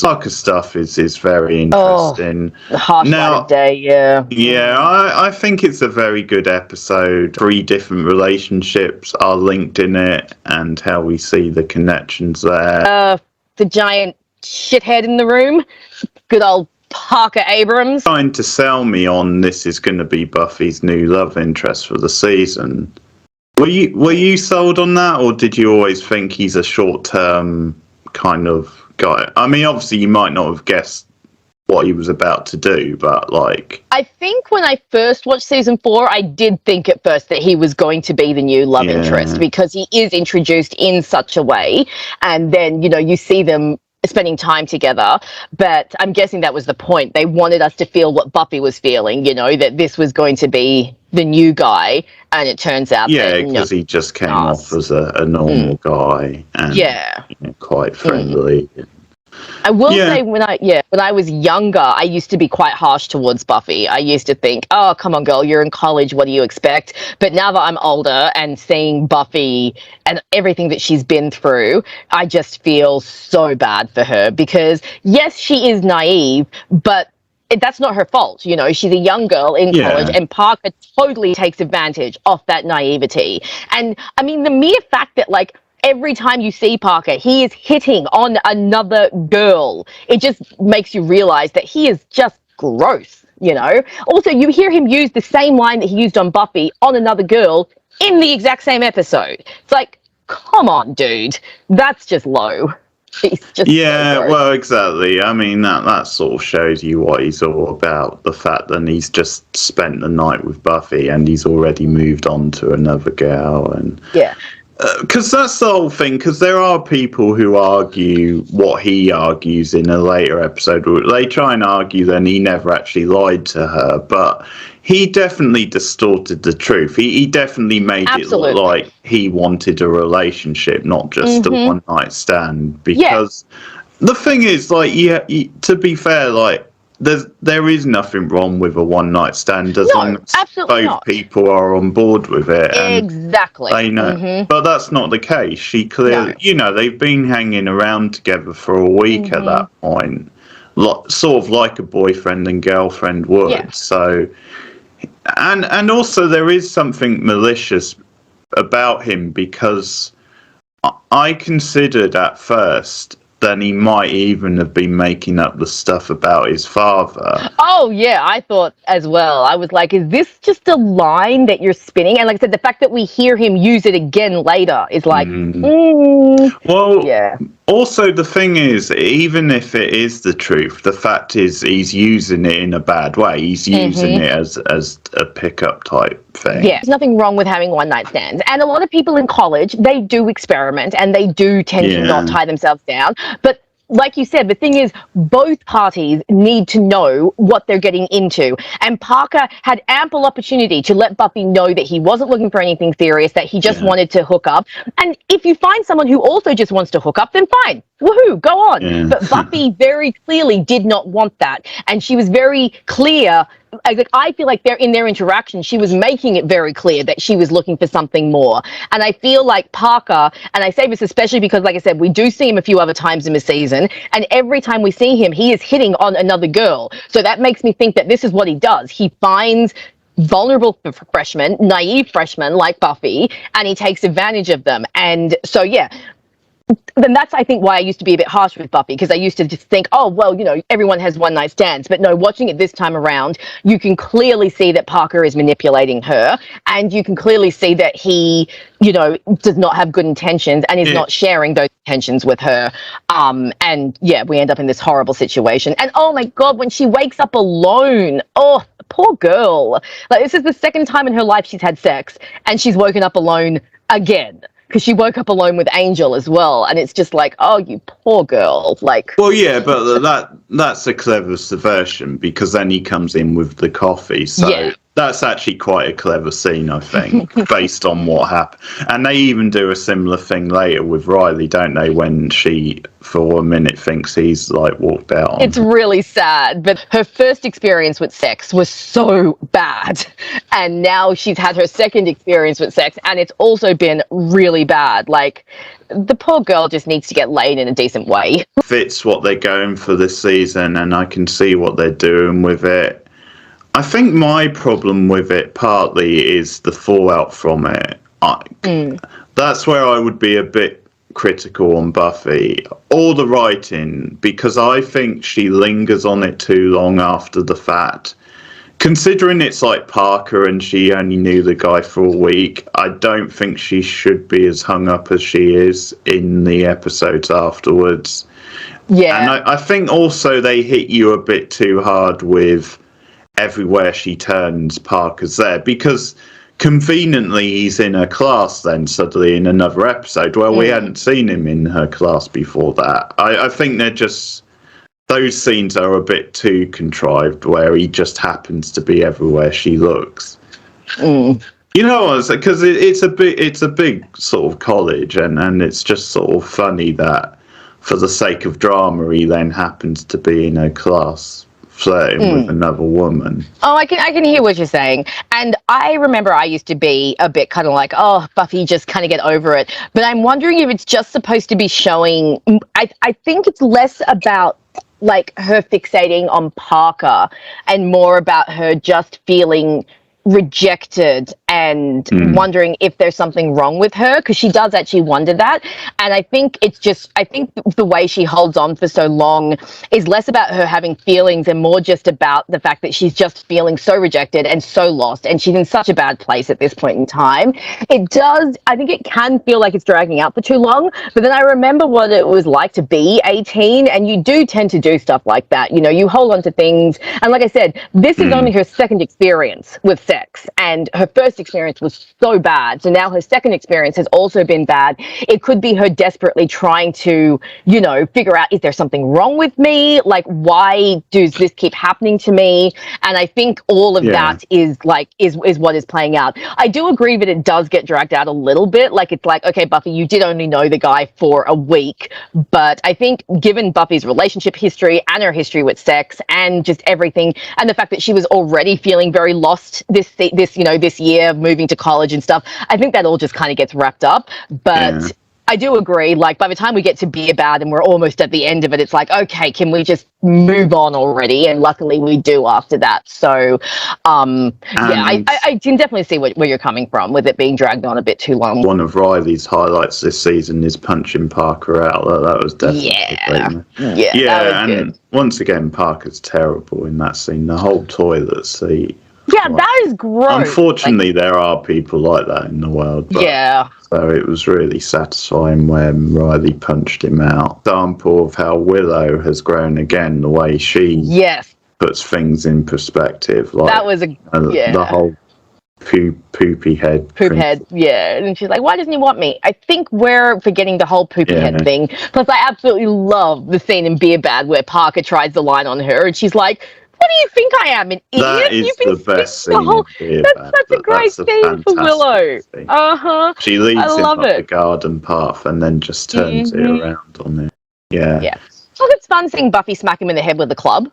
Soccer stuff is very interesting. The harsh light of day, yeah. Yeah, I think it's a very good episode. 3 different relationships are linked in it, and how we see the connections there. The giant shithead in the room, good old Parker Abrams. Trying to sell me on this is going to be Buffy's new love interest for the season. Were you sold on that, or did you always think he's a short-term kind of guy? I mean, obviously you might not have guessed what he was about to do, but like, I think when I first watched season 4, I did think at first that he was going to be the new love interest, because he is introduced in such a way, and then you see them spending time together. But I'm guessing that was the point. They wanted us to feel what Buffy was feeling, that this was going to be the new guy, and it turns out because he just came off as a normal guy, and quite friendly. I will say when I was younger, I used to be quite harsh towards Buffy. I used to think, oh, come on, girl, you're in college, what do you expect? But now that I'm older and seeing Buffy and everything that she's been through, I just feel so bad for her, because yes, she is naive, but that's not her fault. She's a young girl in college, and Parker totally takes advantage of that naivety. And I mean, the mere fact that every time you see Parker, he is hitting on another girl, it just makes you realize that he is just gross, Also, you hear him use the same line that he used on Buffy on another girl in the exact same episode. It's like, come on, dude. That's just low. He's just well, exactly. I mean, that sort of shows you what he's all about. The fact that he's just spent the night with Buffy and he's already moved on to another girl. And because that's the whole thing, because there are people who argue what he argues in a later episode. They try and argue that he never actually lied to her, but he definitely distorted the truth. He definitely made it look like he wanted a relationship, not just a one-night stand. Because the thing is, to be fair, there is nothing wrong with a one-night stand as long as both people are on board with it. Exactly. They know. But that's not the case. She clearly, they've been hanging around together for a week at that point, sort of like a boyfriend and girlfriend would. Yeah. So, and also there is something malicious about him, because I considered at first then he might even have been making up the stuff about his father. Oh, yeah, I thought as well. I was like, is this just a line that you're spinning? And like I said, the fact that we hear him use it again later is like, Also, the thing is, even if it is the truth, the fact is he's using it in a bad way. He's using it as a pickup type thing. Yeah, there's nothing wrong with having one-night stands. And a lot of people in college, they do experiment and they do tend to not tie themselves down. But like you said, the thing is, both parties need to know what they're getting into. And Parker had ample opportunity to let Buffy know that he wasn't looking for anything serious, that he just wanted to hook up. And if you find someone who also just wants to hook up, then fine. Woohoo, go on. Yeah. But Buffy very clearly did not want that. And she was very clear. I feel like in their interaction, she was making it very clear that she was looking for something more. And I feel like Parker, and I say this especially because, like I said, we do see him a few other times in the season, and every time we see him, he is hitting on another girl. So that makes me think that this is what he does. He finds vulnerable freshmen, naive freshmen like Buffy, and he takes advantage of them. And so, then that's, I think, why I used to be a bit harsh with Buffy, because I used to just think, oh, well, everyone has one night stands. But no, watching it this time around, you can clearly see that Parker is manipulating her, and you can clearly see that he, does not have good intentions and is not sharing those intentions with her. And yeah, we end up in this horrible situation. And oh my God, when she wakes up alone, oh, poor girl. Like, this is the second time in her life she's had sex, and she's woken up alone again. Because she woke up alone with Angel as well, and it's just like, oh, you poor girl. Like, well, yeah, but that's a clever subversion, because then he comes in with the coffee. So that's actually quite a clever scene, I think, based on what happened. And they even do a similar thing later with Riley, don't they? When she, for a minute, thinks he's like walked out on it's really sad, but her first experience with sex was so bad, and now she's had her second experience with sex, and it's also been really bad. Like, the poor girl just needs to get laid in a decent way. Fits what they're going for this season, and I can see what they're doing with it. I think my problem with it partly is the fallout from it. That's where I would be a bit critical on Buffy, or the writing, because I think she lingers on it too long after the fact. Considering it's like Parker and she only knew the guy for a week, I don't think she should be as hung up as she is in the episodes afterwards. Yeah. And I think also they hit you a bit too hard with everywhere she turns, Parker's there, because conveniently he's in her class then suddenly in another episode. Well, we hadn't seen him in her class before that. I think they're just, those scenes are a bit too contrived where he just happens to be everywhere she looks. You know, because it's a big sort of college, and it's just sort of funny that for the sake of drama he then happens to be in her class flirting with another woman. Oh, I can hear what you're saying. And I remember I used to be a bit kind of like, oh, Buffy, just kind of get over it. But I'm wondering if it's just supposed to be showing, I think it's less about like her fixating on Parker and more about her just feeling rejected and wondering if there's something wrong with her, because she does actually wonder that. And I think the way she holds on for so long is less about her having feelings and more just about the fact that she's just feeling so rejected and so lost, and she's in such a bad place at this point in time. I think it can feel like it's dragging out for too long, but then I remember what it was like to be 18, and you do tend to do stuff like that. You hold on to things, and like I said, this is only her second experience with sex, and her first experience was so bad, so now her second experience has also been bad. It could be her desperately trying to figure out, is there something wrong with me, like why does this keep happening to me? And I think all of that is what is playing out. I do agree that it does get dragged out a little bit. Like, it's like, okay, Buffy, you did only know the guy for a week, but I think given Buffy's relationship history and her history with sex and just everything, and the fact that she was already feeling very lost this year, moving to college and stuff, I think that all just kind of gets wrapped up. But I do agree, like, by the time we get to Be Bad and we're almost at the end of it, it's like, okay, can we just move on already? And luckily we do after that. So I can definitely see where you're coming from with it being dragged on a bit too long. One of Riley's highlights this season is punching Parker out. That was definitely that was good. Once again, Parker's terrible in that scene. The whole toilet seat. Yeah, that is gross. Unfortunately, there are people like that in the world. But, so it was really satisfying when Riley punched him out. Example of how Willow has grown again, the way she puts things in perspective. Like, that was the whole poopy head. Poop head, and she's like, why doesn't he want me? I think we're forgetting the whole poopy head thing. Plus, I absolutely love the scene in Be Bad where Parker tries the line on her and she's like, what do you think I am, an idiot? That is the best scene. That's such a great scene for Willow. She leads him up the garden path and then just turns it around on him. Yeah. Well, it's fun seeing Buffy smack him in the head with the club.